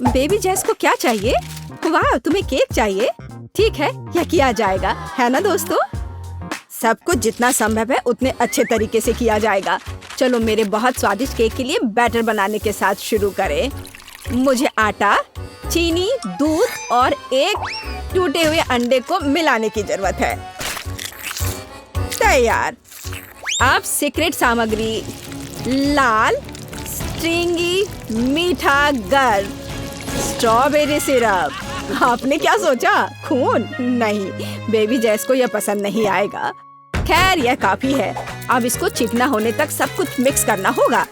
Baby जेस को क्या चाहिए? वाह, तुम्हें केक चाहिए? ठीक है, यह किया जाएगा, है ना दोस्तों? सब कुछ जितना संभव है उतने अच्छे तरीके से किया जाएगा। चलो मेरे बहुत स्वादिष्ट केक के लिए बैटर बनाने के साथ शुरू करें। मुझे आटा, चीनी, दूध और एक टूटे हुए अंडे को मिलाने की जरूरत है। तैयार। अब सीक्रेट सामग्री, लाल स्ट्रिंगी मीठा गर्द स्ट्रॉबेरी सिरप। आपने क्या सोचा? खून? नहीं, बेबी जेस को यह पसंद नहीं आएगा। खैर, यह काफी है। अब इसको चिकना होने तक सब कुछ मिक्स करना होगा।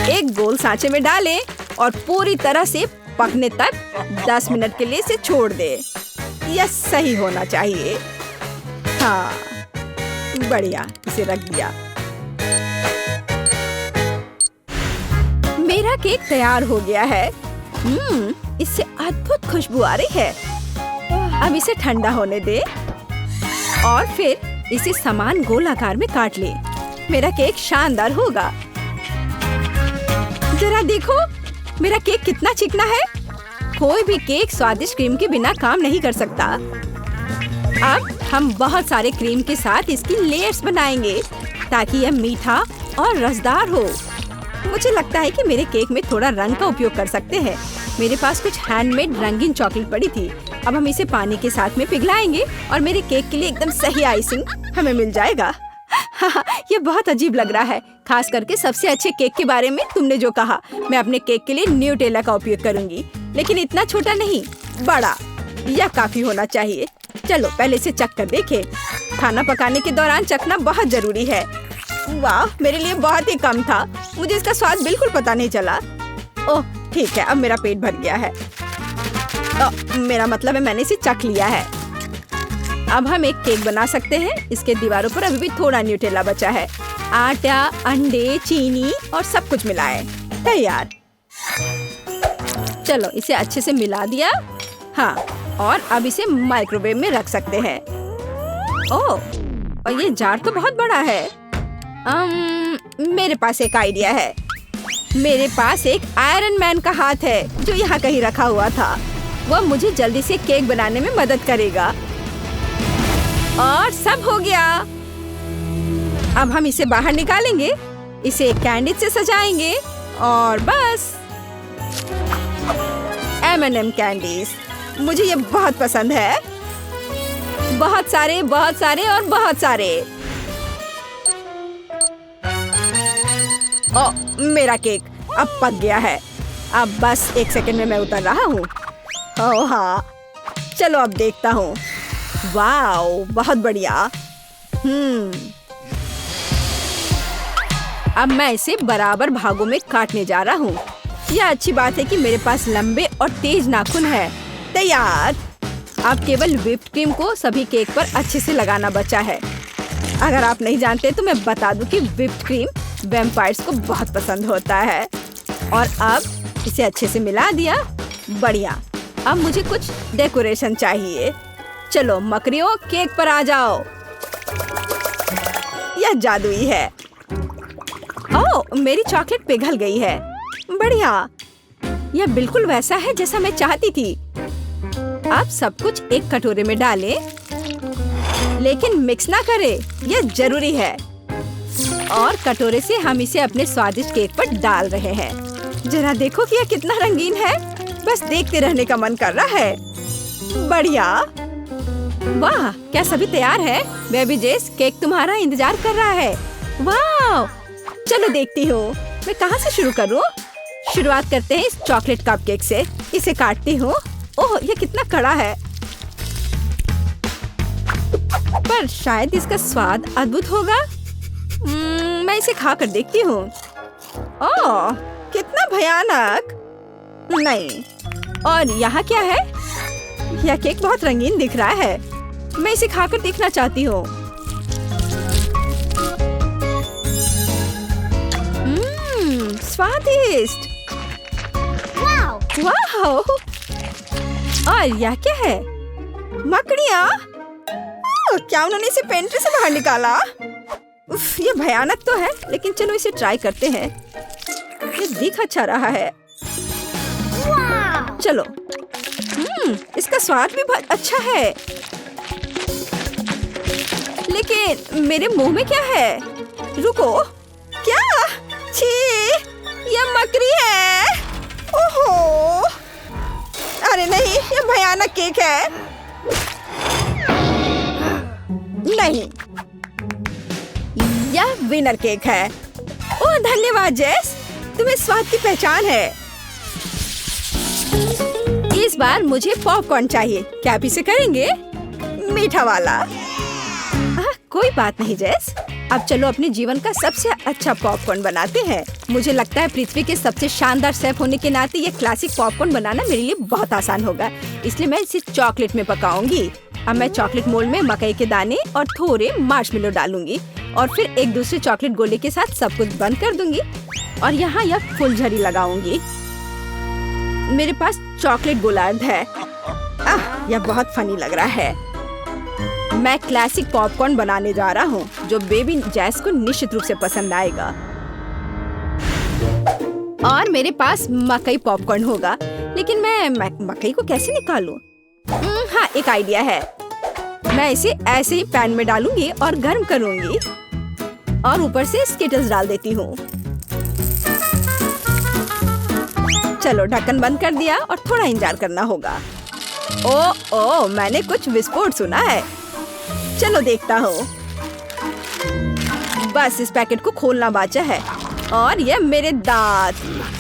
एक गोल सांचे में डालें और पूरी तरह से पकने तक 10 मिनट के लिए इसे छोड़ दे। यह सही होना चाहिए। हाँ, बढ़िया, इसे रख दिया। मेरा केक तैयार हो गया है। इससे अद्भुत खुशबू आ रही है। अब इसे ठंडा होने दे और फिर इसे समान गोल आकार में काट ले। मेरा केक शानदार होगा। जरा देखो, मेरा केक कितना चिकना है। कोई भी केक स्वादिष्ट क्रीम के बिना काम नहीं कर सकता। अब हम बहुत सारे क्रीम के साथ इसकी लेयर्स बनाएंगे ताकि यह मीठा और रसदार हो। मुझे लगता है कि मेरे केक में थोड़ा रंग का उपयोग कर सकते हैं। मेरे पास कुछ हैंडमेड रंगीन चॉकलेट पड़ी थी। अब हम इसे पानी के साथ में पिघलाएंगे और मेरे केक के लिए एकदम सही आइसिंग हमें मिल जाएगा। ये बहुत अजीब लग रहा है, खास करके सबसे अच्छे केक के बारे में तुमने जो कहा। मैं अपने केक के लिए न्यूटेला का उपयोग करूंगी, लेकिन इतना छोटा नहीं, बड़ा। यह काफी होना चाहिए। चलो पहले इसे चख कर देखें। खाना पकाने के दौरान चखना बहुत जरूरी है। वाह, मेरे लिए बहुत ही कम था। मुझे इसका स्वाद बिल्कुल पता नहीं चला। ओह ठीक है, अब मेरा पेट भर गया है। मेरा मतलब है मैंने इसे चख लिया है। अब हम एक केक बना सकते हैं। इसके दीवारों पर अभी भी थोड़ा न्यूटेला बचा है। आटा, अंडे, चीनी और सब कुछ मिलाएं। तैयार। चलो इसे अच्छे से मिला दिया। हाँ, और अब इसे माइक्रोवेव में रख सकते हैं। ओह, और ये जार तो बहुत बड़ा है। मेरे पास एक आइडिया है। मेरे पास एक आयरन मैन का हाथ है जो यहाँ कहीं रखा हुआ था। वह मुझे जल्दी से केक बनाने में मदद करेगा। और सब हो गया। अब हम इसे बाहर निकालेंगे, इसे एक कैंडी से सजाएंगे और बस। M&M कैंडीज, मुझे ये बहुत पसंद है। बहुत सारे, बहुत सारे और बहुत सारे। ओ, मेरा केक अब पक गया है। अब बस 1 सेकंड में मैं उतर रहा हूँ। ओह हाँ, चलो अब देखता हूँ। वाओ, बहुत बढ़िया। अब मैं इसे बराबर भागों में काटने जा रहा हूँ। यह अच्छी बात है कि मेरे पास लंबे और तेज नाखून है। तैयार। अब केवल व्हिप्ड क्रीम को सभी केक पर अच्छे से लगाना बचा है। अगर आप नहीं जानते तो मैं बता दूं कि व्हिप्ड क्रीम वैम्पायर्स को बहुत पसंद होता है। और अब इसे अच्छे से मिला दिया। बढ़िया। अब मुझे कुछ डेकोरेशन चाहिए। चलो मकड़ियों, केक पर आ जाओ। यह जादुई है। ओह, मेरी चॉकलेट पिघल गई है। बढ़िया, यह बिल्कुल वैसा है जैसा मैं चाहती थी। अब सब कुछ एक कटोरे में डालें, लेकिन मिक्स ना करें, यह जरूरी है। और कटोरे से हम इसे अपने स्वादिष्ट केक पर डाल रहे हैं। जरा देखो कि यह कितना रंगीन है। बस देखते रहने का मन कर रहा है। बढ़िया। वाह, क्या सभी तैयार है? बेबी जेस, केक तुम्हारा इंतजार कर रहा है। वाह, चलो देखती हूँ मैं कहाँ से शुरू करूँ। शुरुआत करते हैं इस चॉकलेट कपकेक से। इसे काटती हूँ। ओह, ये कितना कड़ा है, पर शायद इसका स्वाद अद्भुत होगा। मैं इसे खा कर देखती हूँ। ओह, कितना भयानक। नहीं। और यहाँ क्या है? यह केक बहुत रंगीन दिख रहा है। मैं इसे खाकर देखना चाहती हूँ। स्वादिष्ट। वाह! और यह क्या है? मकड़ियाँ? क्या उन्होंने इसे पेंट्री से बाहर निकाला? उफ, ये भयानक तो है, लेकिन चलो इसे ट्राई करते हैं। ये दिख अच्छा रहा है। चलो। इसका स्वाद भी बहुत अच्छा है, लेकिन मेरे मुंह में क्या है? रुको, क्या? छी, ये मकड़ी है। ओहो, अरे नहीं, ये भयानक केक है। नहीं, यह विनर केक है। ओह धन्यवाद जेस, तुम्हें स्वाद की पहचान है। इस बार मुझे पॉपकॉर्न चाहिए। क्या आप इसे करेंगे? मीठा वाला। कोई बात नहीं जेस, अब चलो अपने जीवन का सबसे अच्छा पॉपकॉर्न बनाते हैं। मुझे लगता है पृथ्वी के सबसे शानदार शेफ होने के नाते ये क्लासिक पॉपकॉर्न बनाना मेरे लिए बहुत आसान होगा, इसलिए मैं इसे चॉकलेट में पकाऊंगी। अब मैं चॉकलेट मोल्ड में मकई के दाने और थोड़े मार्शमेलो डालूंगी और फिर एक दूसरे चॉकलेट गोले के साथ सब कुछ बंद कर दूंगी और यहाँ यह फुलझड़ी लगाऊंगी। मेरे पास चॉकलेट गोलार्ध है। यह बहुत फनी लग रहा है। मैं क्लासिक पॉपकॉर्न बनाने जा रहा हूँ जो बेबी जैस को निश्चित रूप से पसंद आएगा। और मेरे पास मकई पॉपकॉर्न होगा, लेकिन मैं मकई को कैसे निकालूं? हाँ, एक आइडिया है। मैं इसे ऐसे ही पैन में डालूंगी और गर्म करूंगी और ऊपर से स्किटल्स डाल देती हूँ। चलो ढक्कन बंद कर दिया और थोड़ा इंतजार करना होगा। ओह, मैंने कुछ विस्फोट सुना है। चलो देखता हूँ। बस इस पैकेट को खोलना बाचा है और ये मेरे दांत।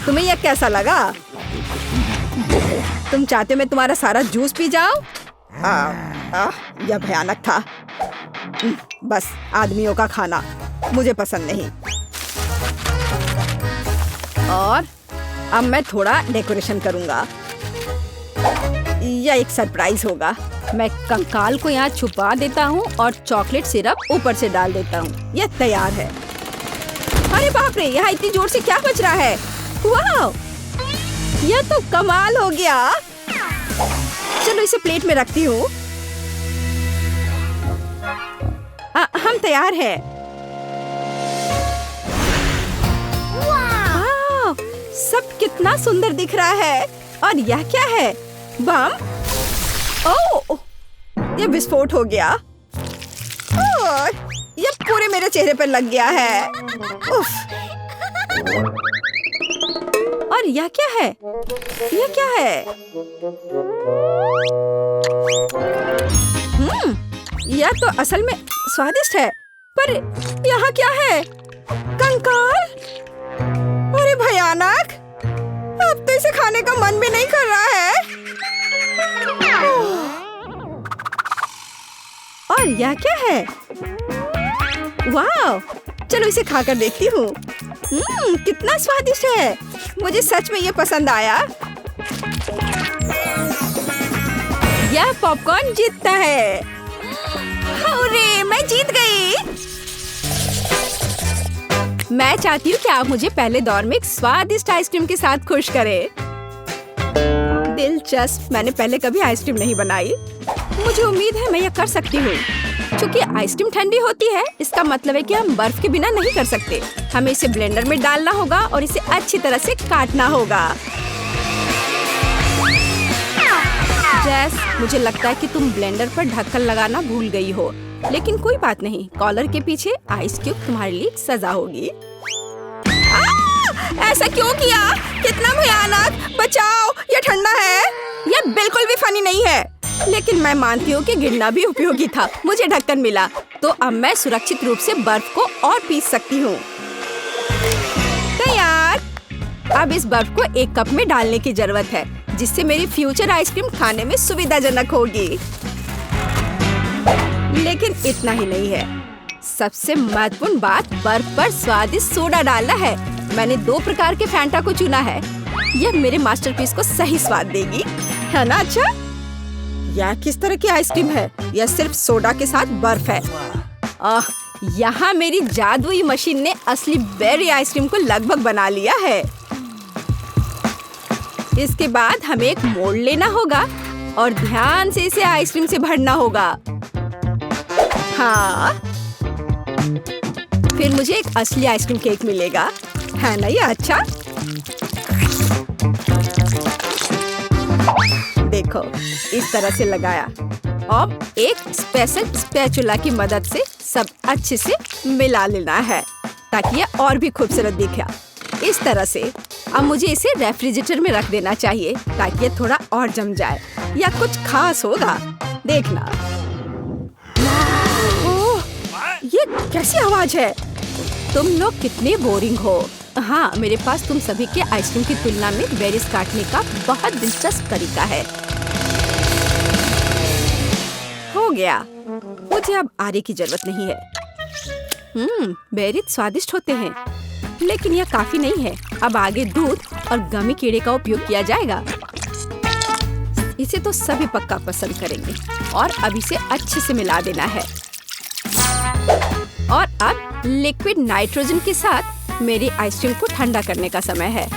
तुम्हें यह कैसा लगा? तुम चाहते मैं तुम्हारा सारा जूस पी जाऊं? यह भयानक था। बस आदमियों का खाना मुझे पसंद नहीं। और अब मैं थोड़ा डेकोरेशन करूंगा। यह एक सरप्राइज होगा। मैं कंकाल को यहाँ छुपा देता हूँ और चॉकलेट सिरप ऊपर से डाल देता हूँ। यह तैयार है। अरे बाप रे, यहाँ इतनी जोर से क्या बज रहा है? वाह, यह तो कमाल हो गया। चलो इसे प्लेट में रखती हूँ। हम तैयार हैं। वाह, सब कितना सुंदर दिख रहा है। और यह क्या है? बम? ओह, ये विस्फोट हो गया। ओह, ये पूरे मेरे चेहरे पर लग गया है। उफ। और यह क्या है? यह क्या है? यह तो असल में स्वादिष्ट है, पर यहाँ क्या है? कंकाल? अरे भयानक! अब तो इसे खाने का मन भी नहीं कर रहा है। और यह क्या है? वाह! चलो इसे खाकर देखती हूँ। कितना स्वादिष्ट है। मुझे सच में ये पसंद आया। यह पॉपकॉर्न जीतता है। अरे, मैं जीत गई। मैं चाहती हूँ कि आप मुझे पहले दौर में एक स्वादिष्ट आइसक्रीम के साथ खुश करें। दिलचस्प, मैंने पहले कभी आइसक्रीम नहीं बनाई। मुझे उम्मीद है मैं यह कर सकती हूँ। क्योंकि आइसक्रीम ठंडी होती है, इसका मतलब है कि हम बर्फ के बिना नहीं कर सकते। हमें इसे ब्लेंडर में डालना होगा और इसे अच्छी तरह से काटना होगा। जैस, मुझे लगता है कि तुम ब्लेंडर पर ढक्कन लगाना भूल गई हो, लेकिन कोई बात नहीं। कॉलर के पीछे आइस क्यूब तुम्हारे लिए सजा होगी। ऐसा क्यों किया? कितना भयानक! बचाओ, ये ठंडा है। यह बिल्कुल भी फनी नहीं है, लेकिन मैं मानती हूँ कि गिरना भी उपयोगी था। मुझे ढक्कन मिला, तो अब मैं सुरक्षित रूप से बर्फ को और पीस सकती हूँ। तैयार। अब इस बर्फ को एक कप में डालने की जरूरत है, जिससे मेरी फ्यूचर आइसक्रीम खाने में सुविधाजनक होगी। लेकिन इतना ही नहीं है। सबसे महत्वपूर्ण बात, बर्फ पर स्वादिष्ट सोडा डालना है। मैंने 2 प्रकार के फैंटा को चुना है। यह मेरे मास्टरपीस को सही स्वाद देगी, है ना? अच्छा, यह किस तरह की आइसक्रीम है? यह सिर्फ सोडा के साथ बर्फ है। यहाँ मेरी जादुई मशीन ने असली बेरी आइसक्रीम को लगभग बना लिया है। इसके बाद हमें एक मोल्ड लेना होगा और ध्यान से इसे आइसक्रीम से भरना होगा। हाँ, फिर मुझे एक असली आइसक्रीम केक मिलेगा, है ना? ये अच्छा। देखो, इस तरह से लगाया। अब एक स्पेशल स्पैचुला की मदद से सब अच्छे से मिला लेना है ताकि ये और भी खूबसूरत दिखे। इस तरह से अब मुझे इसे रेफ्रिजरेटर में रख देना चाहिए ताकि ये थोड़ा और जम जाए या कुछ खास होगा, देखना। ओह, ये कैसी आवाज है? तुम लोग कितने बोरिंग हो। हाँ, मेरे पास तुम सभी के आइसक्रीम की तुलना में बेरीज काटने का बहुत दिलचस्प तरीका है। हो गया, मुझे अब आरे की जरूरत नहीं है। बेरीज स्वादिष्ट होते हैं, लेकिन यह काफी नहीं है। अब आगे दूध और गमी कीड़े का उपयोग किया जाएगा। इसे तो सभी पक्का पसंद करेंगे और अब इसे अच्छे से मिला देना है। और अब लिक्विड नाइट्रोजन के साथ मेरी आइसक्रीम को ठंडा करने का समय है।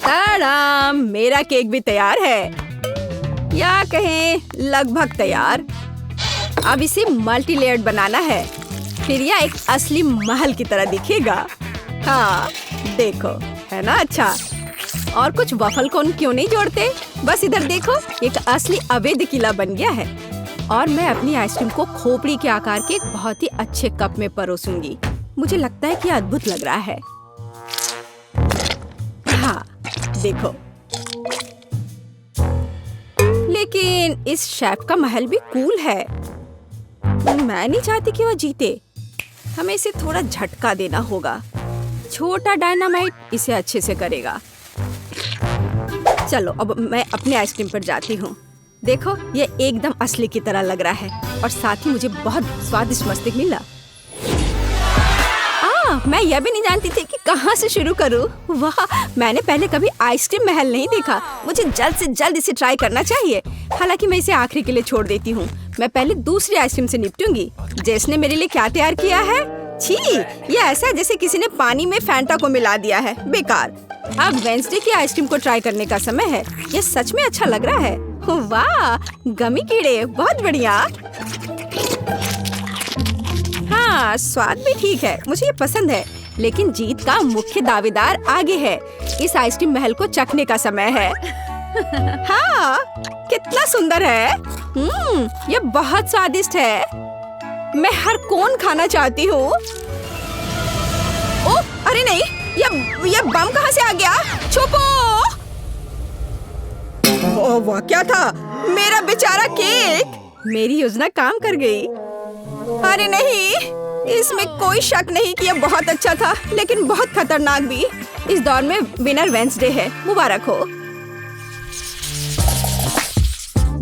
ताड़ाम, मेरा केक भी तैयार है, या कहें लगभग तैयार। अब इसे मल्टी लेयर्ड बनाना है, फिर यह एक असली महल की तरह दिखेगा। हाँ, देखो, है ना अच्छा? और कुछ वफल कोन क्यों नहीं जोड़ते? बस इधर देखो, एक असली अवैध किला बन गया है। और मैं अपनी आइसक्रीम को खोपड़ी के आकार के एक बहुत ही अच्छे कप में परोसूंगी। मुझे लगता है कि यह अद्भुत लग रहा है। हाँ, देखो। लेकिन इस शेफ का महल भी कूल है। मैं नहीं चाहती कि वह जीते। हमें इसे थोड़ा झटका देना होगा। छोटा डायनामाइट इसे अच्छे से करेगा। चलो, अब मैं अपने आइसक्रीम पर जाती हूँ। देखो, ये एकदम असली की तरह लग रहा है और साथ ही मुझे बहुत स्वादिष्ट मस्तिष्क मिला। मैं यह भी नहीं जानती थी कि कहाँ से शुरू करूँ। वाह, मैंने पहले कभी आइसक्रीम महल नहीं देखा। मुझे जल्द से जल्द इसे ट्राई करना चाहिए। हालांकि मैं इसे आखिरी के लिए छोड़ देती हूँ। मैं पहले दूसरी आइसक्रीम से निपटूंगी। जेस ने मेरे लिए क्या तैयार किया है? छी, ये ऐसा है जैसे किसी ने पानी में फैंटा को मिला दिया है। बेकार। अब वेंसडे की आइसक्रीम को ट्राई करने का समय है। यह सच में अच्छा लग रहा है। वाह, गमी कीड़े, बहुत बढ़िया। हाँ, स्वाद भी ठीक है, मुझे ये पसंद है। लेकिन जीत का मुख्य दावेदार आगे है। इस आइसक्रीम महल को चखने का समय है। हाँ, कितना सुंदर है। ये बहुत स्वादिष्ट है। मैं हर कोन खाना चाहती हूँ। ओह, अरे नहीं, ये बम कहाँ से आ गया? छुपो! ओह, वह क्या था? मेरा बेचारा केक! मेरी योजना काम कर गई। अरे नहीं, इसमें कोई शक नहीं कि यह बहुत अच्छा था, लेकिन बहुत खतरनाक भी। इस दौर में विनर वेंसडे है, मुबारक हो।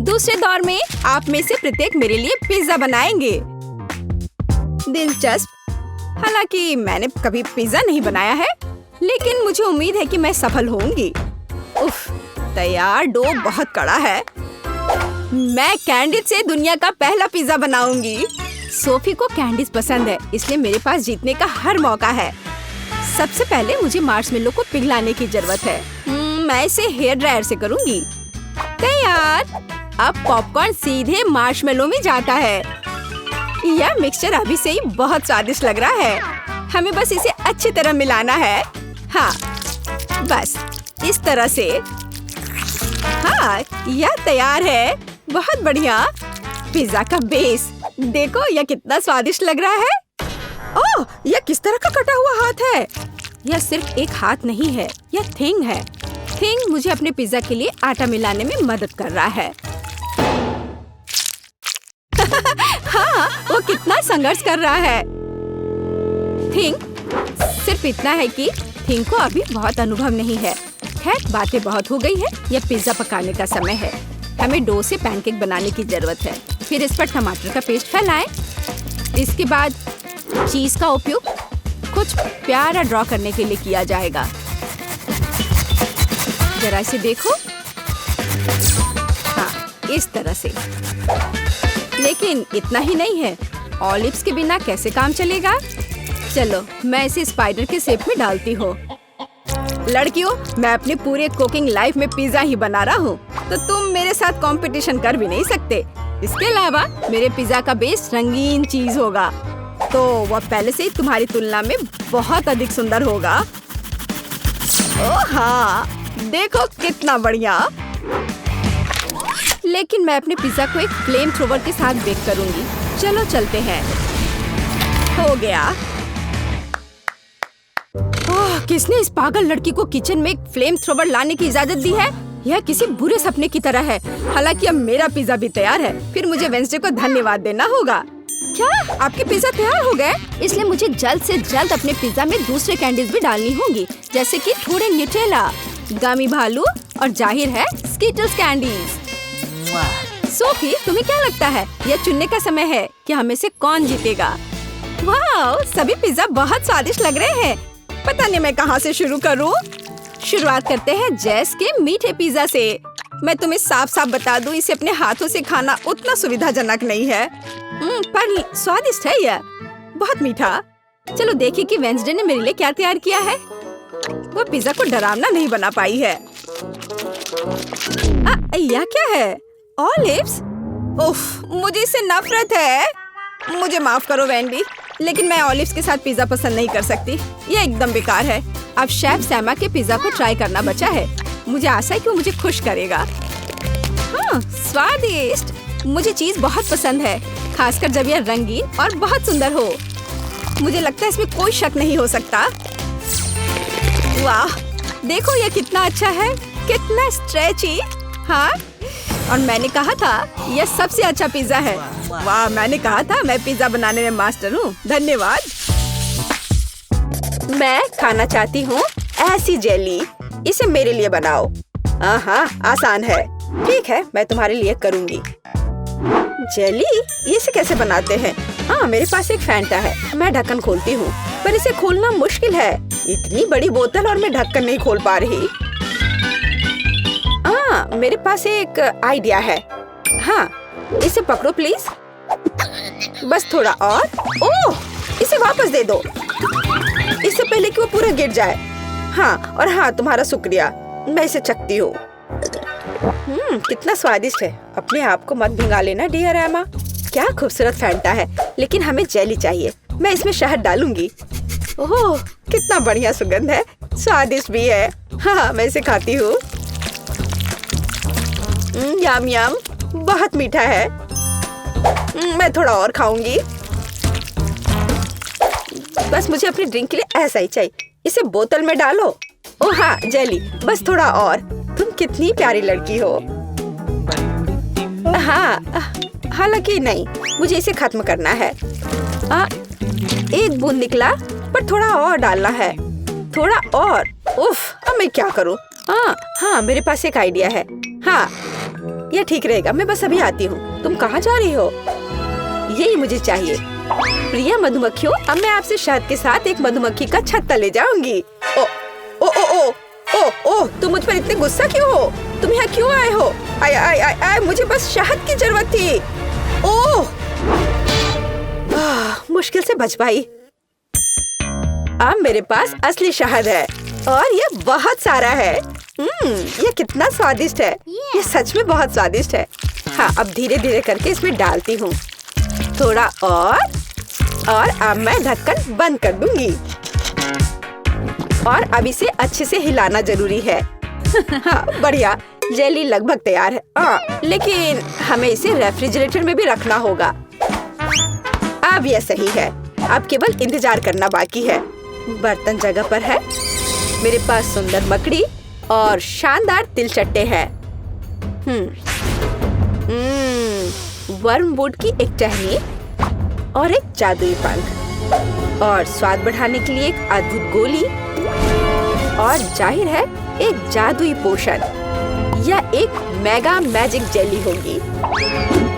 दूसरे दौर में आप में से प्रत्येक मेरे लिए पिज्जा बनाएंगे। दिलचस्प। हालांकि मैंने कभी पिज्जा नहीं बनाया है, लेकिन मुझे उम्मीद है कि मैं सफल होंगी। उफ, तैयार डो बहुत कड़ा है। मैं कैंडिस से दुनिया का पहला पिज्जा बनाऊंगी। सोफी को कैंडीज पसंद है, इसलिए मेरे पास जीतने का हर मौका है। सबसे पहले मुझे मार्शमेलो को पिघलाने की जरूरत है। मैं इसे हेयर ड्रायर से करूंगी। तैयार। अब पॉपकॉर्न सीधे मार्शमेलो में जाता है। यह मिक्सचर अभी से ही बहुत स्वादिष्ट लग रहा है। हमें बस इसे अच्छी तरह मिलाना है। हाँ, बस इस तरह से। हाँ, यह तैयार है। बहुत बढ़िया। पिज्जा का बेस देखो, यह कितना स्वादिष्ट लग रहा है। ओह, यह किस तरह का कटा हुआ हाथ है? यह सिर्फ एक हाथ नहीं है, यह थिंग है। थिंग मुझे अपने पिज्जा के लिए आटा मिलाने में मदद कर रहा है। हाँ, वो कितना संघर्ष कर रहा है। थिंग सिर्फ इतना है कि थिंग को अभी बहुत अनुभव नहीं है। खैर, बातें बहुत हो गई है। यह पिज्जा पकाने का समय है। हमें डो से पैनकेक बनाने की जरूरत है। फिर इस पर टमाटर का पेस्ट फैलाएं। इसके बाद चीज का उपयोग कुछ प्यारा ड्रॉ करने के लिए किया जाएगा। जरा इसे देखो। हाँ, इस तरह से। लेकिन इतना ही नहीं है। ऑलिव्स के बिना कैसे काम चलेगा? चलो, मैं इसे स्पाइडर के शेप में डालती हूँ। लड़कियों, मैं अपने पूरे कुकिंग लाइफ में पिज्जा ही बना रहा हूँ, तो तुम मेरे साथ कंपटीशन कर भी नहीं सकते। इसके अलावा मेरे पिज्जा का बेस रंगीन चीज होगा, तो वह पहले से ही तुम्हारी तुलना में बहुत अधिक सुंदर होगा। ओह हाँ, देखो कितना बढ़िया। लेकिन मैं अपने पिज्जा को एक फ्लेम थ्रोवर के साथ बेक करूंगी। चलो चलते हैं। हो गया। ओह, किसने इस पागल लड़की को किचन में एक फ्लेम थ्रोवर लाने की इजाजत दी है? यह किसी बुरे सपने की तरह है। हालांकि अब मेरा पिज्जा भी तैयार है। फिर मुझे वेंसडे को धन्यवाद देना होगा। क्या आपके पिज्जा तैयार हो गए? इसलिए मुझे जल्द से जल्द अपने पिज्जा में दूसरे कैंडीज भी डालनी होंगी, जैसे कि थोड़े न्यूटेला, गामी भालू और जाहिर है स्कीटल्स कैंडीज। सोफी, तुम्हें क्या लगता है यह चुनने का समय है कि हमें से कौन जीतेगा? वाह, सभी पिज्जा बहुत स्वादिष्ट लग रहे हैं। पता नहीं मैं कहाँ से शुरू करूँ। शुरुआत करते हैं जेस के मीठे पिज्जा से। मैं तुम्हें साफ साफ बता दूं, इसे अपने हाथों से खाना उतना सुविधाजनक नहीं है, पर स्वादिष्ट है यह, बहुत मीठा। चलो देखिए कि वेंसडे ने मेरे लिए क्या तैयार किया है। वो पिज्जा को डरावना नहीं बना पाई है। यह क्या है? ऑलिव्स? उफ, मुझे इससे नफरत है। मुझे माफ करो वेंडी, लेकिन मैं ऑलिव्स के साथ पिज्जा पसंद नहीं कर सकती। यह एकदम बेकार है। अब शेफ सैमा के पिज्जा को ट्राई करना बचा है। मुझे आशा है कि वो मुझे खुश करेगा। हाँ, स्वादिष्ट। मुझे चीज बहुत पसंद है, खासकर जब यह रंगीन और बहुत सुंदर हो। मुझे लगता है इसमें कोई शक नहीं हो सकता। वाह, देखो यह कितना अच्छा है, कितना स्ट्रेची। हाँ, और मैंने कहा था यह सबसे अच्छा पिज्जा है। वाह, मैंने कहा था मैं पिज्जा बनाने में मास्टर हूँ। धन्यवाद। मैं खाना चाहती हूँ ऐसी जेली। इसे मेरे लिए बनाओ। हाँ, आसान है। ठीक है, मैं तुम्हारे लिए करूँगी। जेली? ये इसे कैसे बनाते हैं? हाँ, मेरे पास एक फैंटा है। मैं ढक्कन खोलती हूँ, पर इसे खोलना मुश्किल है। इतनी बड़ी बोतल और मैं ढक्कन नहीं खोल पा रही। हाँ, मेरे पास एक आइडिया है। हाँ, इसे पकड़ो प्लीज। बस थोड़ा और। ओह, इसे वापस दे दो, इससे पहले कि वो पूरा गिर जाए। हाँ, और हाँ, तुम्हारा शुक्रिया। मैं इसे चखती हूँ। कितना स्वादिष्ट है। अपने आप को मत भिंगा लेना डियर एमा। क्या खूबसूरत फैंटा है, लेकिन हमें जेली चाहिए। मैं इसमें शहद डालूंगी। ओह, कितना बढ़िया सुगंध है, स्वादिष्ट भी है। हाँ, मैं इसे खाती हूँ। यम यम, बहुत मीठा है। मैं थोड़ा और खाऊंगी। बस मुझे अपनी ड्रिंक के लिए ऐसा ही चाहिए। इसे बोतल में डालो। ओह हाँ, जेली, बस थोड़ा और। तुम कितनी प्यारी लड़की हो। हाँ, हालांकि नहीं, मुझे इसे खत्म करना है। एक बूंद निकला, पर थोड़ा और डालना है। थोड़ा और। उफ, अब मैं क्या करूँ? हाँ, मेरे पास एक आइडिया है। हाँ, यह ठीक रहेगा। मैं बस अभी आती हूँ। तुम कहाँ जा रही हो? यही मुझे चाहिए। प्रिय मधुमक्खियों, अब मैं आपसे शहद के साथ एक मधुमक्खी का छत्ता ले जाऊंगी। ओ ओ ओ ओ ओ ओ, तुम मुझ पर इतने गुस्सा क्यों हो? तुम यहाँ क्यों आए हो? आय आय आय आय, मुझे बस शहद की जरूरत थी। ओह, मुश्किल से बच पाई। अब मेरे पास असली शहद है और ये बहुत सारा है। ये कितना स्वादिष्ट है। ये सच में बहुत स्वादिष्ट है। हाँ, अब धीरे धीरे करके इसमें डालती हूँ। थोड़ा और अब मैं ढक्कन बंद कर दूंगी। और अब इसे अच्छे से हिलाना जरूरी है। हाँ, बढ़िया, जेली लगभग तैयार है। लेकिन हमें इसे रेफ्रिजरेटर में भी रखना होगा। अब यह सही है। अब केवल इंतजार करना बाकी है। बर्तन जगह पर है। मेरे पास सुंदर मकड़ी और शानदार तिलचट्टे हैं। वर्मवुड की एक टहनी और एक जादुई पंख, और स्वाद बढ़ाने के लिए एक अद्भुत गोली, और जाहिर है एक जादुई पोशन। यह एक मेगा मैजिक जेली होगी।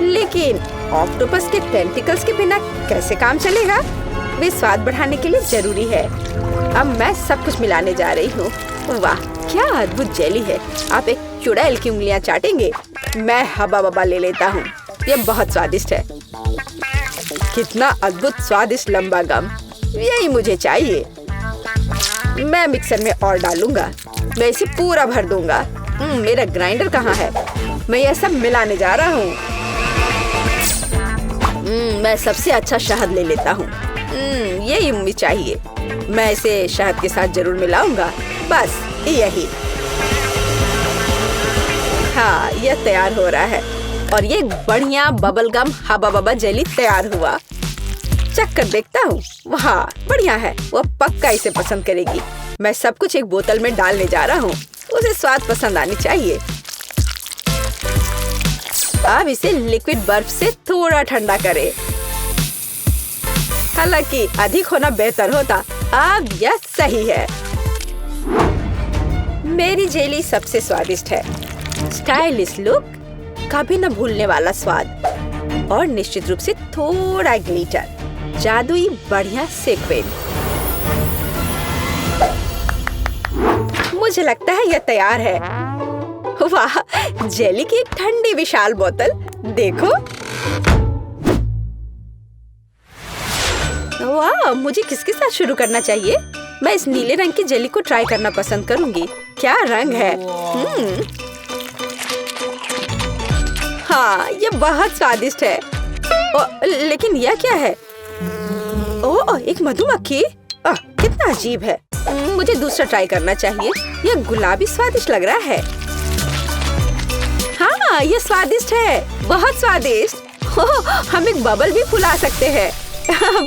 लेकिन ऑक्टोपस के टेंटिकल्स के बिना कैसे काम चलेगा? वे स्वाद बढ़ाने के लिए जरूरी है। अब मैं सब कुछ मिलाने जा रही हूँ। वाह, क्या अद्भुत जेली है। आप एक चुड़ैल की उंगलियां चाटेंगे। मैं हबा बबा ले लेता हूँ। यह बहुत स्वादिष्ट है। कितना अद्भुत स्वादिष्ट लंबा गम, यही मुझे चाहिए। मैं मिक्सर में और डालूंगा। मैं इसे पूरा भर दूंगा। मेरा ग्राइंडर कहाँ है? मैं यह सब मिलाने जा रहा हूँ। मैं सबसे अच्छा शहद ले लेता हूँ। यही मुझे चाहिए। मैं इसे शहद के साथ जरूर मिलाऊंगा। बस यही। हाँ, यह तैयार हो रहा है और ये बढ़िया बबल गम हबा बबा जेली तैयार हुआ। चख कर देखता हूँ। वाह, बढ़िया है। वो पक्का इसे पसंद करेगी। मैं सब कुछ एक बोतल में डालने जा रहा हूँ। उसे स्वाद पसंद आनी चाहिए। अब इसे लिक्विड बर्फ से थोड़ा ठंडा करें। हालांकि अधिक होना बेहतर होता। अब यह सही है। मेरी जेली सबसे स्वादिष्ट है। स्टाइलिश लुक, कभी न भूलने वाला स्वाद और निश्चित रूप से थोड़ा ग्लिटर, जादुई बढ़िया सीक्वेंस। मुझे लगता है यह तैयार है। वाह, जेली की एक ठंडी विशाल बोतल देखो। वाह, मुझे किसके साथ शुरू करना चाहिए? मैं इस नीले रंग की जेली को ट्राई करना पसंद करूंगी। क्या रंग है। हाँ, ये बहुत स्वादिष्ट है। लेकिन यह क्या है? ओह, एक मधुमक्खी। कितना अजीब है। मुझे दूसरा ट्राई करना चाहिए। यह गुलाबी स्वादिष्ट लग रहा है। हाँ, ये स्वादिष्ट है, बहुत स्वादिष्ट। हम एक बबल भी फुला सकते हैं।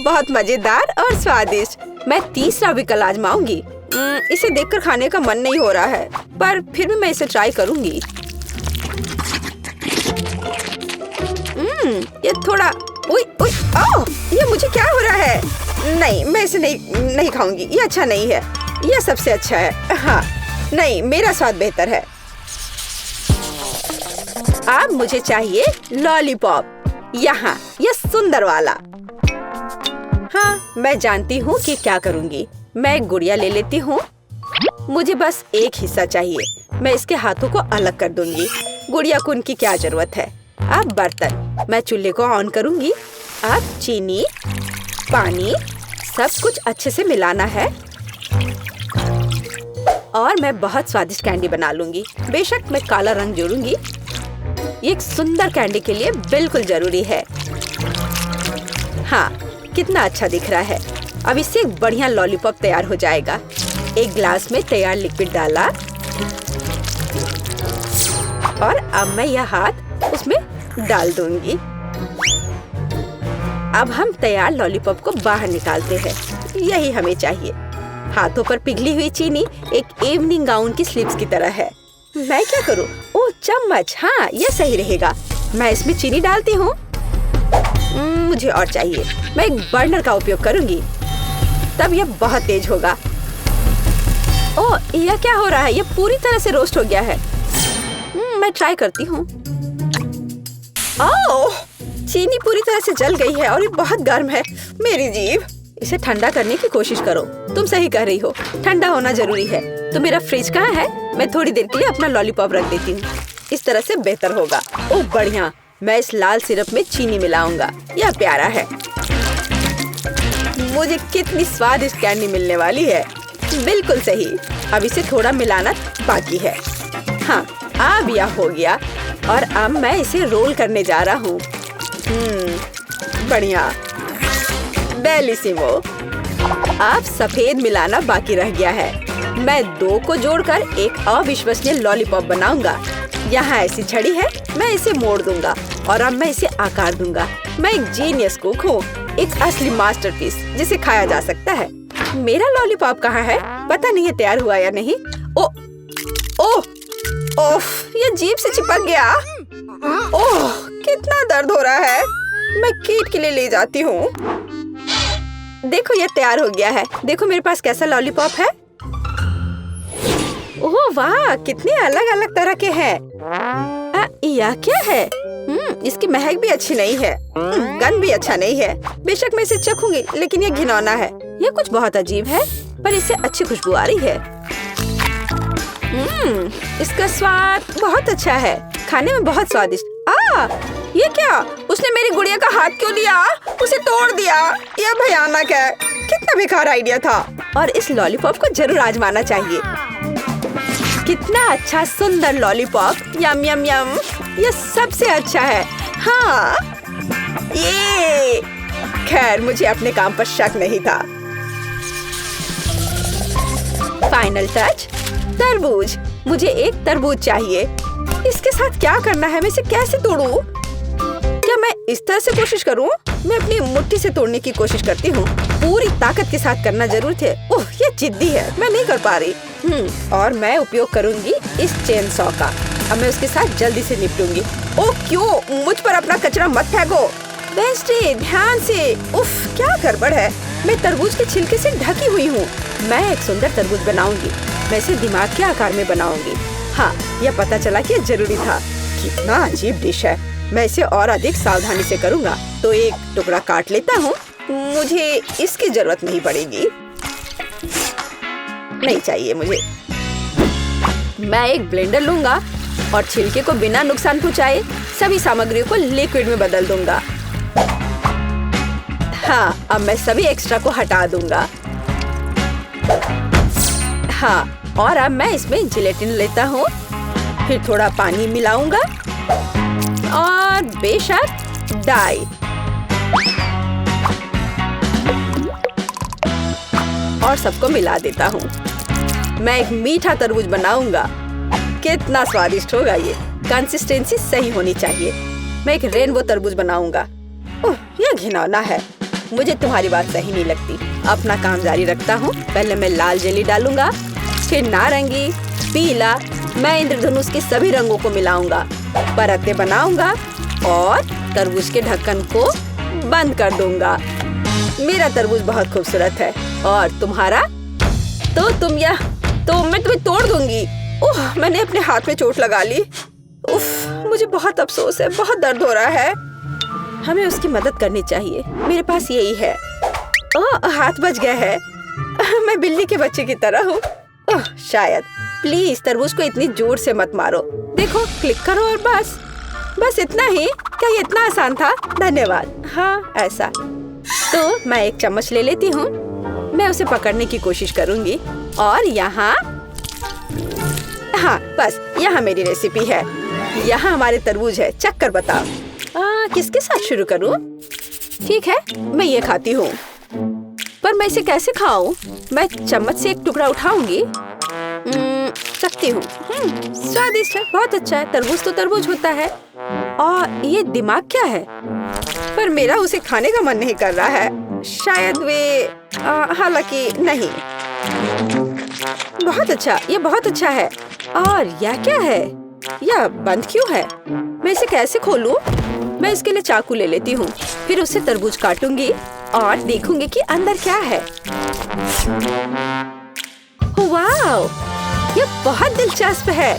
बहुत मजेदार और स्वादिष्ट। मैं तीसरा विकल्प आजमाऊंगी। इसे देखकर खाने का मन नहीं हो रहा है, पर फिर भी मैं इसे ट्राई करूंगी। ये थोड़ा ये मुझे क्या हो रहा है? नहीं, मैं इसे नहीं खाऊंगी। ये अच्छा नहीं है। यह सबसे अच्छा है। हाँ, नहीं, मेरा स्वाद बेहतर है। अब मुझे चाहिए लॉलीपॉप। यहाँ, यह सुंदर वाला। हाँ, मैं जानती हूँ कि क्या करूँगी। मैं एक गुड़िया ले लेती हूँ। मुझे बस एक हिस्सा चाहिए। मैं इसके हाथों को अलग कर दूंगी। गुड़िया को उनकी क्या जरूरत है। अब बर्तन, मैं चूल्हे को ऑन करूंगी। अब चीनी, पानी, सब कुछ अच्छे से मिलाना है और मैं बहुत स्वादिष्ट कैंडी बना लूंगी। बेशक मैं काला रंग जोड़ूंगी। ये एक सुंदर कैंडी के लिए बिल्कुल जरूरी है। हाँ, कितना अच्छा दिख रहा है। अब इससे एक बढ़िया लॉलीपॉप तैयार हो जाएगा। एक ग्लास में तैयार लिक्विड डाला और अब मैं यह हाथ उसमें डाल दूंगी। अब हम तैयार लॉलीपॉप को बाहर निकालते हैं। यही हमें चाहिए। हाथों पर पिघली हुई चीनी एक इवनिंग गाउन की स्लीव्स की तरह है। मैं क्या करूं? ओह, चम्मच। हाँ, यह सही रहेगा। मैं इसमें चीनी डालती हूँ। मुझे और चाहिए। मैं एक बर्नर का उपयोग करूंगी, तब यह बहुत तेज होगा। ओह, यह क्या हो रहा है? यह पूरी तरह से रोस्ट हो गया है। मैं ट्राई करती हूँ। ओह, चीनी पूरी तरह से जल गई है और ये बहुत गर्म है। मेरी जीभ। इसे ठंडा करने की कोशिश करो। तुम सही कह रही हो, ठंडा होना जरूरी है। तो मेरा फ्रिज कहाँ है? मैं थोड़ी देर के लिए अपना लॉलीपॉप रख देती हूँ। इस तरह से बेहतर होगा। ओह, बढ़िया। मैं इस लाल सिरप में चीनी मिलाऊंगा। यह प्यारा है। मुझे कितनी स्वादिष्ट कैंडी मिलने वाली है। बिल्कुल सही। अब इसे थोड़ा मिलाना बाकी है। हाँ, अब यह हो गया और अब मैं इसे रोल करने जा रहा हूँ। बढ़िया, बेलिसिमो। अब सफेद मिलाना बाकी रह गया है। मैं दो को जोड़कर एक अविश्वसनीय लॉलीपॉप बनाऊंगा। यहाँ ऐसी छड़ी है, मैं इसे मोड़ दूंगा और अब मैं इसे आकार दूंगा। मैं एक जीनियस कुक हूँ, एक असली मास्टरपीस जिसे खाया जा सकता है। मेरा लॉलीपॉप कहाँ है? पता नहीं है तैयार हुआ या नहीं। ओह, ये जीभ से चिपक गया। ओह, कितना दर्द हो रहा है। मैं कीट के लिए ले जाती हूँ। देखो, ये तैयार हो गया है। देखो मेरे पास कैसा लॉलीपॉप है। ओह वाह, कितने अलग अलग तरह के हैं। यह क्या है? इसकी महक भी अच्छी नहीं है। गंध भी अच्छा नहीं है। बेशक मैं इसे चखूंगी, लेकिन ये घिनौना है। यह कुछ बहुत अजीब है, पर इससे अच्छी खुशबू आ रही है। इसका स्वाद बहुत अच्छा है। खाने में बहुत स्वादिष्ट। ये क्या? उसने मेरी गुड़िया का हाथ क्यों लिया? उसे तोड़ दिया। यह भयानक है। कितना बेकार आइडिया था। और इस लॉलीपॉप को जरूर आजमाना चाहिए। कितना अच्छा सुंदर लॉलीपॉप। यम यम यम। यह सबसे अच्छा है। हाँ, ये। खैर, मुझे अपने काम पर शक नहीं था। Final touch. तरबूज, मुझे एक तरबूज चाहिए। इसके साथ क्या करना है? मैं इसे कैसे तोड़ूं? क्या मैं इस तरह से कोशिश करूं? मैं अपनी मुट्ठी से तोड़ने की कोशिश करती हूँ। पूरी ताकत के साथ करना जरूर थे। ओह, ये जिद्दी है, मैं नहीं कर पा रही। और मैं उपयोग करूंगी इस चेन सॉ का। अब मैं उसके साथ जल्दी से निपटूंगी। ओह क्यों? मुझ पर अपना कचरा मत फेंको। वेंसडे, ध्यान से। उफ, क्या गड़बड़ है। मैं तरबूज के छिलके से ढकी हुई हूँ। मैं एक सुंदर तरबूज बनाऊंगी। मैं इसे दिमाग के आकार में बनाऊंगी। हाँ, यह पता चला कि जरूरी था। कितना अजीब डिश है। मैं इसे और अधिक सावधानी से करूँगा। तो एक टुकड़ा काट लेता हूँ। मुझे इसकी जरूरत नहीं पड़ेगी। नहीं चाहिए मुझे। मैं एक ब्लेंडर लूंगा और छिलके को बिना नुकसान पहुँचाए सभी सामग्रियों को लिक्विड में बदल दूंगा। हाँ, अब मैं सभी एक्स्ट्रा को हटा दूंगा। हाँ, और अब मैं इसमें जिलेटिन लेता हूँ। फिर थोड़ा पानी मिलाऊंगा और बेशक डाई। और सबको मिला देता हूँ। मैं एक मीठा तरबूज बनाऊंगा। कितना स्वादिष्ट होगा ये। कंसिस्टेंसी सही होनी चाहिए। मैं एक रेनबो तरबूज बनाऊंगा। ओह, यह घिनौना है। मुझे तुम्हारी बात सही नहीं लगती। अपना काम जारी रखता हूँ। पहले मैं लाल जेली डालूंगा, फिर नारंगी, पीला। मैं इंद्रधनुष के सभी रंगों को मिलाऊंगा, परतें बनाऊंगा और तरबूज के ढक्कन को बंद कर दूंगा। मेरा तरबूज बहुत खूबसूरत है। और तुम्हारा? तो मैं तुम्हें तोड़ दूंगी। ओह, मैंने अपने हाथ में चोट लगा ली। उफ, मुझे बहुत अफसोस है। बहुत दर्द हो रहा है। हमें उसकी मदद करनी चाहिए। मेरे पास यही है। ओह, हाथ बच गया है। मैं बिल्ली के बच्चे की तरह हूँ। ओह, शायद। प्लीज तरबूज को इतनी जोर से मत मारो। देखो, क्लिक करो और बस इतना ही। क्या ये इतना आसान था? धन्यवाद। हाँ, ऐसा। तो मैं एक चम्मच ले लेती हूँ। मैं उसे पकड़ने की कोशिश करूंगी। और यहाँ, हाँ, बस यहाँ मेरी रेसिपी है। यहाँ हमारे तरबूज है। चक्कर बताओ। किसके साथ शुरू करूँ? ठीक है, मैं ये खाती हूँ। पर मैं इसे कैसे खाऊं? मैं चम्मच से एक टुकड़ा उठाऊंगी। सकती हूँ। स्वादिष्ट है, बहुत अच्छा है। तरबूज तो तरबूज होता है। और ये दिमाग क्या है? पर मेरा उसे खाने का मन नहीं कर रहा है। शायद वे हालांकि नहीं। बहुत अच्छा, ये बहुत अच्छा है। और यह क्या है? यह बंद क्यों है? मैं इसे कैसे खोलूं? मैं इसके लिए चाकू ले लेती हूँ। फिर उससे तरबूज काटूंगी और देखूंगी कि अंदर क्या है। वाओ, यह बहुत दिलचस्प है।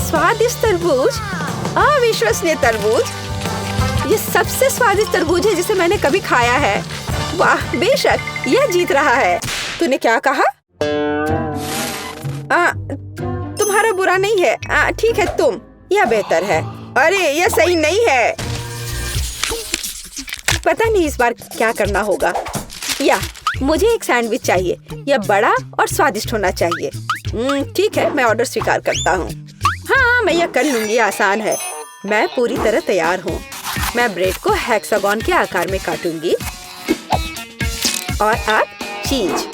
स्वादिष्ट तरबूज, अविश्वसनीय तरबूज। ये सबसे स्वादिष्ट तरबूज है जिसे मैंने कभी खाया है। वाह, बेशक यह जीत रहा है। तूने क्या कहा? तुम्हारा बुरा नहीं है। ठीक है, तुम। यह बेहतर है। अरे, यह सही नहीं है। पता नहीं इस बार क्या करना होगा। या मुझे एक सैंडविच चाहिए। यह बड़ा और स्वादिष्ट होना चाहिए। ठीक है, मैं ऑर्डर स्वीकार करता हूँ। हाँ, मैं यह कर लूंगी। आसान है। मैं पूरी तरह तैयार हूँ। मैं ब्रेड को हेक्सागन के आकार में काटूंगी। और अब चीज।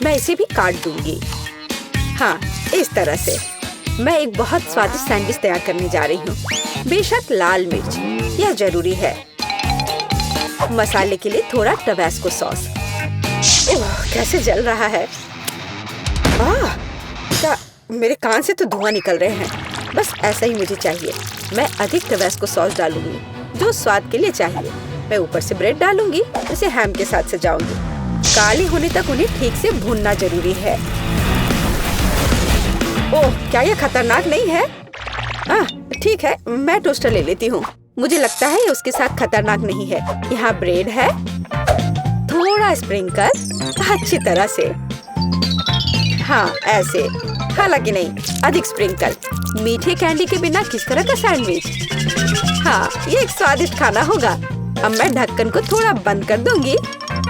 मैं इसे भी काट दूंगी। हाँ, इस तरह से। मैं एक बहुत स्वादिष्ट सैंडविच तैयार करने जा रही हूँ। बेशक लाल मिर्च, यह जरूरी है। मसाले के लिए थोड़ा टबास्को सॉस। ओह, कैसे जल रहा है। क्या मेरे कान से तो धुआं निकल रहे हैं। बस ऐसा ही मुझे चाहिए। मैं अधिक टबास्को सॉस डालूंगी, जो स्वाद के लिए चाहिए। मैं ऊपर से ब्रेड डालूंगी, इसे हैम के साथ सजाऊंगी। काले होने तक उन्हें ठीक से भूनना जरूरी है। ओह, क्या यह खतरनाक नहीं है? ठीक है, मैं टोस्टर ले लेती हूँ। मुझे लगता है ये उसके साथ खतरनाक नहीं है। यहाँ ब्रेड है, थोड़ा स्प्रिंकल अच्छी तरह से। हाँ, ऐसे। हालांकि नहीं, अधिक स्प्रिंकल। मीठे कैंडी के बिना किस तरह का सैंडविच? हाँ, ये एक स्वादिष्ट खाना होगा। अब मैं ढक्कन को थोड़ा बंद कर दूंगी।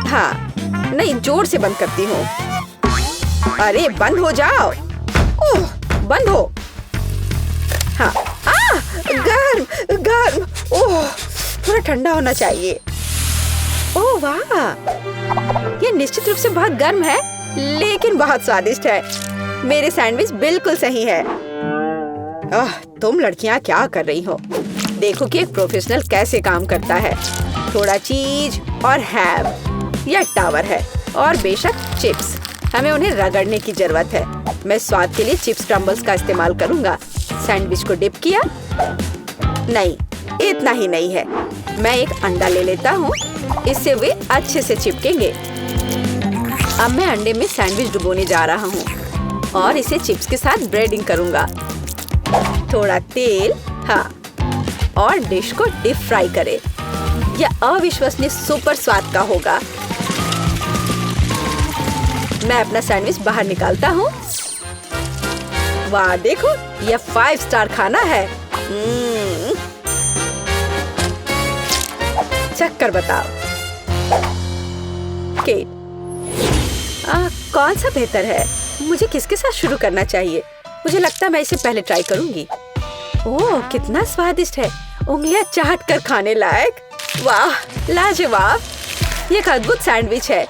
हाँ, नहीं, जोर से बंद करती हूँ। अरे, बंद हो जाओ। ओह, बंद हो। हाँ, गर्म गर्म। ओह, थोड़ा ठंडा होना चाहिए। ओह वाह, ये निश्चित रूप से बहुत गर्म है, लेकिन बहुत स्वादिष्ट है। मेरे सैंडविच बिल्कुल सही है। तुम लड़कियां क्या कर रही हो? देखो कि एक प्रोफेशनल कैसे काम करता है। थोड़ा चीज और हैम, यह टावर है, और बेशक चिप्स। हमें उन्हें रगड़ने की जरूरत है। मैं स्वाद के लिए चिप्स क्रम्बल्स का इस्तेमाल करूंगा। सैंडविच को डिप किया। नहीं, इतना ही नहीं है। मैं एक अंडा ले लेता हूँ, इससे वे अच्छे से चिपकेंगे। अब मैं अंडे में सैंडविच डुबोने जा रहा हूँ और इसे चिप्स के साथ ब्रेडिंग करूंगा। थोड़ा तेल, हाँ, और डिश को डीप फ्राई करें। यह अविश्वसनीय सुपर स्वाद का होगा। मैं अपना सैंडविच बाहर निकालता हूँ। वाह, देखो, यह 5 स्टार खाना है। चक्कर बताओ। केट, कौन सा बेहतर है? मुझे किसके साथ शुरू करना चाहिए? मुझे लगता है मैं इसे पहले ट्राई करूंगी। ओह, कितना स्वादिष्ट है। उंगलियां चाट कर खाने लायक। वाह, लाजवाब। ये एक अद्भुत सैंडविच है,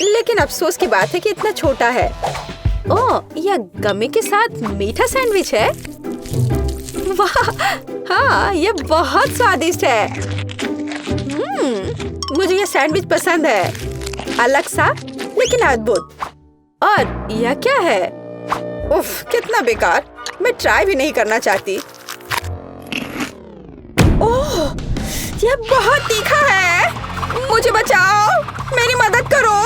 लेकिन अफसोस की बात है कि इतना छोटा है। ओह, यह गमी के साथ मीठा सैंडविच है। वाह, हाँ, यह बहुत स्वादिष्ट है। मुझे यह सैंडविच पसंद है। अलग सा लेकिन अद्भुत। और यह क्या है? उफ, कितना बेकार। मैं ट्राई भी नहीं करना चाहती। ओह, यह बहुत तीखा है। मुझे बचाओ, मेरी मदद करो।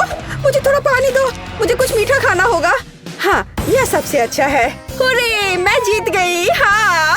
मुझे थोड़ा पानी दो, मुझे कुछ मीठा खाना होगा। हाँ, यह सबसे अच्छा है। हुर्रे, मैं जीत गई। हाँ।